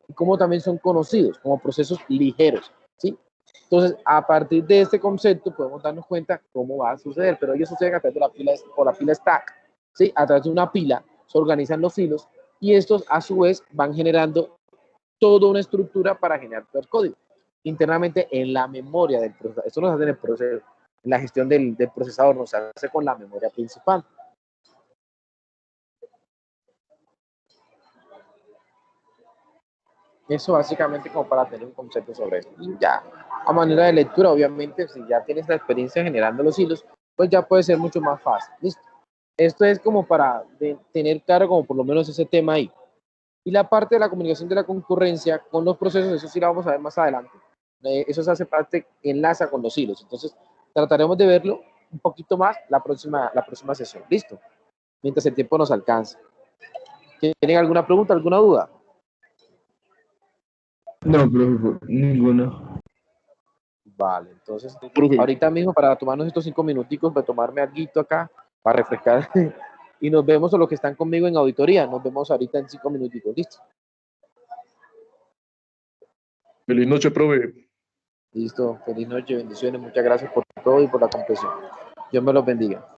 y cómo también son conocidos como procesos ligeros, ¿sí? Entonces, a partir de este concepto podemos darnos cuenta cómo va a suceder, pero ellos suceden a través de la pila o la pila stack, ¿sí? A través de una pila se organizan los hilos y estos a su vez van generando toda una estructura para generar todo el código internamente en la memoria del procesador. Esto nos hace en el proceso, en la gestión del procesador, nos hace con la memoria principal. Eso básicamente como para tener un concepto sobre eso. Y ya, a manera de lectura, obviamente, si ya tienes la experiencia generando los hilos, pues ya puede ser mucho más fácil. ¿Listo? Esto es como para tener claro como por lo menos ese tema ahí. Y la parte de la comunicación de la concurrencia con los procesos, eso sí la vamos a ver más adelante. Eso se hace parte, enlaza con los hilos. Entonces, trataremos de verlo un poquito más la próxima sesión. ¿Listo? Mientras el tiempo nos alcance. ¿Tienen alguna pregunta, alguna duda? No, profe, ninguno. Vale, entonces, Profe, ahorita mismo para tomarnos estos 5 minuticos, para tomarme algo acá, para refrescar, y nos vemos a los que están conmigo en auditoría. Nos vemos ahorita en 5 minutitos. ¿Listo? feliz noche, profe. Listo. Feliz noche, bendiciones. Muchas gracias por todo y por la comprensión. Dios me los bendiga.